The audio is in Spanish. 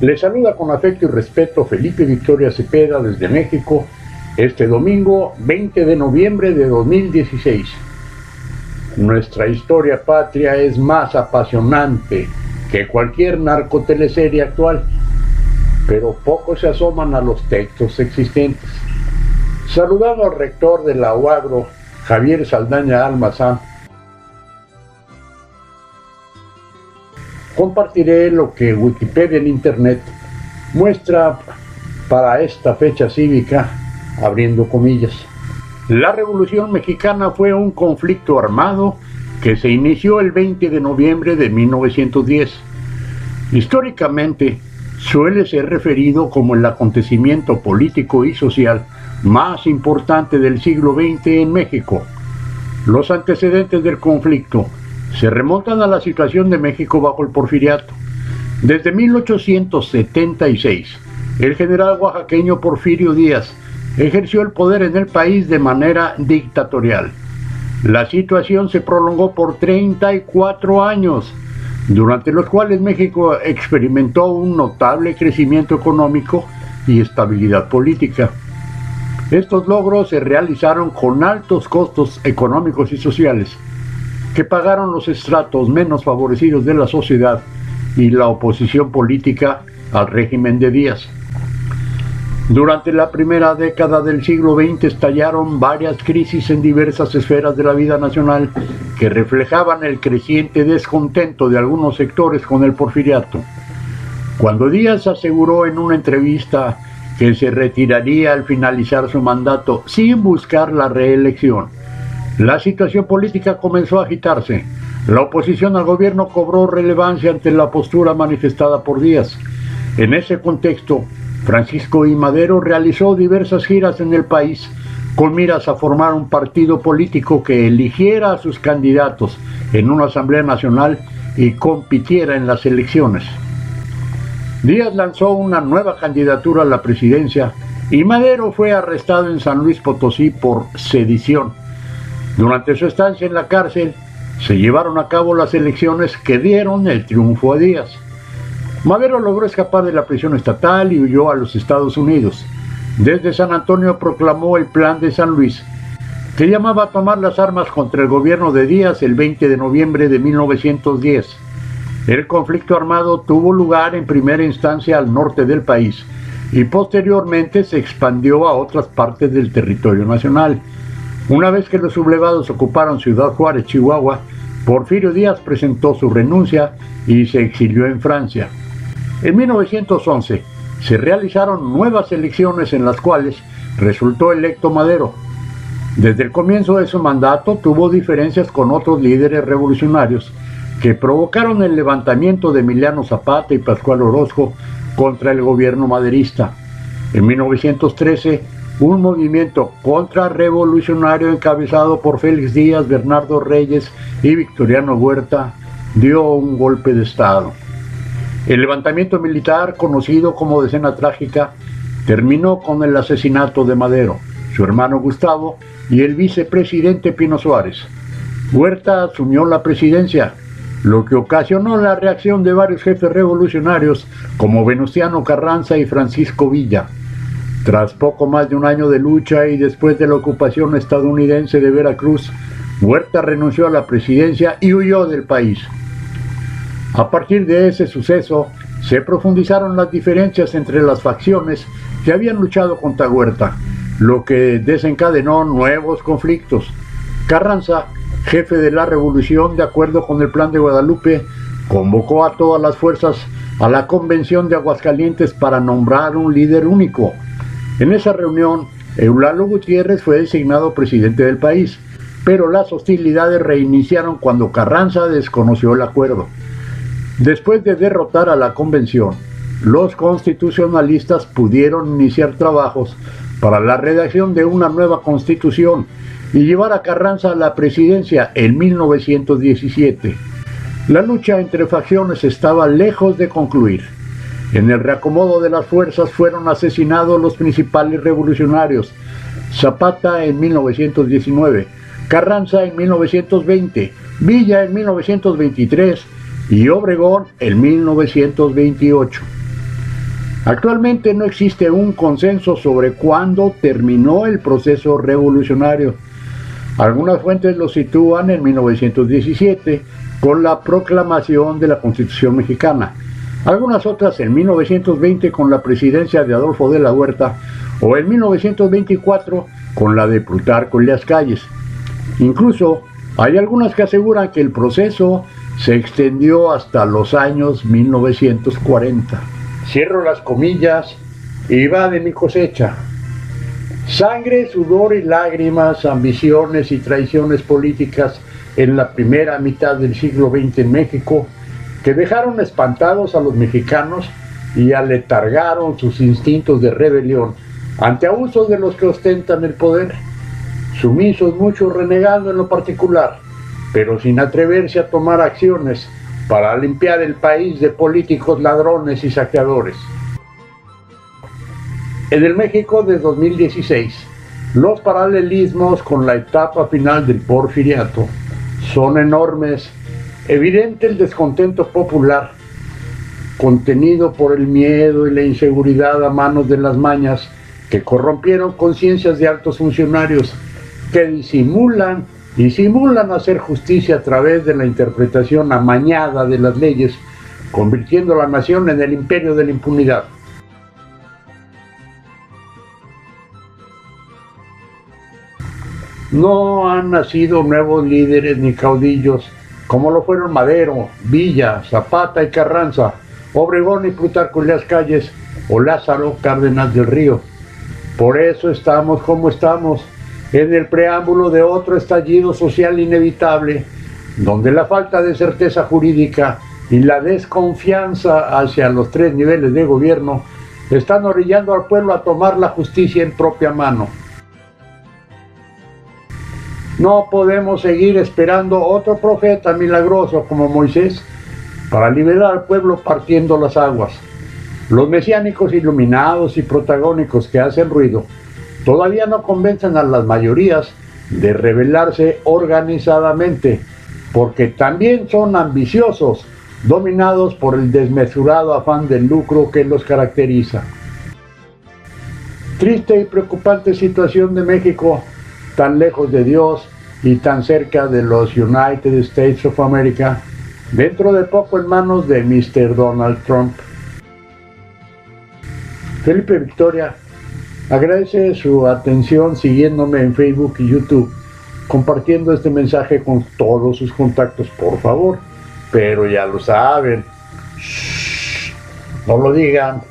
Les saluda con afecto y respeto Felipe Victoria Cepeda desde México, este domingo 20 de noviembre de 2016. Nuestra historia patria es más apasionante que cualquier narcoteleserie actual, pero pocos se asoman a los textos existentes. Saludando al rector de la UAGRO, Javier Saldaña Almazán, compartiré lo que Wikipedia en Internet muestra para esta fecha cívica, abriendo comillas. La Revolución Mexicana fue un conflicto armado que se inició el 20 de noviembre de 1910. Históricamente, suele ser referido como el acontecimiento político y social más importante del siglo XX en México. Los antecedentes del conflicto se remontan a la situación de México bajo el Porfiriato. Desde 1876, el general oaxaqueño Porfirio Díaz ejerció el poder en el país de manera dictatorial. La situación se prolongó por 34 años, durante los cuales México experimentó un notable crecimiento económico y estabilidad política. Estos logros se realizaron con altos costos económicos y sociales, que pagaron los estratos menos favorecidos de la sociedad y la oposición política al régimen de Díaz. Durante la primera década del siglo XX estallaron varias crisis en diversas esferas de la vida nacional que reflejaban el creciente descontento de algunos sectores con el porfiriato. Cuando Díaz aseguró en una entrevista que se retiraría al finalizar su mandato sin buscar la reelección, la situación política comenzó a agitarse. La oposición al gobierno cobró relevancia ante la postura manifestada por Díaz. En ese contexto, Francisco I. Madero realizó diversas giras en el país con miras a formar un partido político que eligiera a sus candidatos en una asamblea nacional y compitiera en las elecciones. Díaz lanzó una nueva candidatura a la presidencia y Madero fue arrestado en San Luis Potosí por sedición. Durante su estancia en la cárcel, se llevaron a cabo las elecciones que dieron el triunfo a Díaz. Madero logró escapar de la prisión estatal y huyó a los Estados Unidos. Desde San Antonio proclamó el Plan de San Luis, que llamaba a tomar las armas contra el gobierno de Díaz el 20 de noviembre de 1910. El conflicto armado tuvo lugar en primera instancia al norte del país y posteriormente se expandió a otras partes del territorio nacional. Una vez que los sublevados ocuparon Ciudad Juárez, Chihuahua, Porfirio Díaz presentó su renuncia y se exilió en Francia. En 1911 se realizaron nuevas elecciones en las cuales resultó electo Madero. Desde el comienzo de su mandato tuvo diferencias con otros líderes revolucionarios que provocaron el levantamiento de Emiliano Zapata y Pascual Orozco contra el gobierno maderista. En 1913, un movimiento contrarrevolucionario encabezado por Félix Díaz, Bernardo Reyes y Victoriano Huerta dio un golpe de Estado. El levantamiento militar, conocido como Decena Trágica, terminó con el asesinato de Madero, su hermano Gustavo y el vicepresidente Pino Suárez. Huerta asumió la presidencia, lo que ocasionó la reacción de varios jefes revolucionarios como Venustiano Carranza y Francisco Villa. Tras poco más de un año de lucha y después de la ocupación estadounidense de Veracruz, Huerta renunció a la presidencia y huyó del país. A partir de ese suceso, se profundizaron las diferencias entre las facciones que habían luchado contra Huerta, lo que desencadenó nuevos conflictos. Carranza, jefe de la revolución de acuerdo con el Plan de Guadalupe, convocó a todas las fuerzas a la Convención de Aguascalientes para nombrar un líder único. En esa reunión, Eulalio Gutiérrez fue designado presidente del país, pero las hostilidades reiniciaron cuando Carranza desconoció el acuerdo. Después de derrotar a la convención, los constitucionalistas pudieron iniciar trabajos para la redacción de una nueva constitución y llevar a Carranza a la presidencia en 1917. La lucha entre facciones estaba lejos de concluir. En el reacomodo de las fuerzas fueron asesinados los principales revolucionarios: Zapata en 1919, Carranza en 1920, Villa en 1923 y Obregón en 1928. Actualmente no existe un consenso sobre cuándo terminó el proceso revolucionario. Algunas fuentes lo sitúan en 1917 con la proclamación de la Constitución mexicana, algunas otras en 1920 con la presidencia de Adolfo de la Huerta o en 1924 con la de Plutarco Elías Calles. Incluso hay algunas que aseguran que el proceso se extendió hasta los años 1940. Cierro las comillas y va de mi cosecha. Sangre, sudor y lágrimas, ambiciones y traiciones políticas en la primera mitad del siglo XX en México, que dejaron espantados a los mexicanos y aletargaron sus instintos de rebelión ante abusos de los que ostentan el poder, sumisos muchos renegando en lo particular, pero sin atreverse a tomar acciones para limpiar el país de políticos ladrones y saqueadores. En el México de 2016, los paralelismos con la etapa final del porfiriato son enormes. Evidente el descontento popular, contenido por el miedo y la inseguridad a manos de las mañas que corrompieron conciencias de altos funcionarios que disimulan y simulan hacer justicia a través de la interpretación amañada de las leyes, convirtiendo a la nación en el imperio de la impunidad. No han nacido nuevos líderes ni caudillos como lo fueron Madero, Villa, Zapata y Carranza, Obregón y Plutarco Elías Calles o Lázaro Cárdenas del Río. Por eso estamos como estamos, en el preámbulo de otro estallido social inevitable, donde la falta de certeza jurídica y la desconfianza hacia los tres niveles de gobierno están orillando al pueblo a tomar la justicia en propia mano. No podemos seguir esperando otro profeta milagroso como Moisés para liberar al pueblo partiendo las aguas. Los mesiánicos iluminados y protagónicos que hacen ruido todavía no convencen a las mayorías de rebelarse organizadamente, porque también son ambiciosos, dominados por el desmesurado afán del lucro que los caracteriza. Triste y preocupante situación de México, tan lejos de Dios y tan cerca de los United States of America, dentro de poco en manos de Mr. Donald Trump. Felipe Victoria agradece su atención siguiéndome en Facebook y YouTube, compartiendo este mensaje con todos sus contactos, por favor, pero ya lo saben, no lo digan.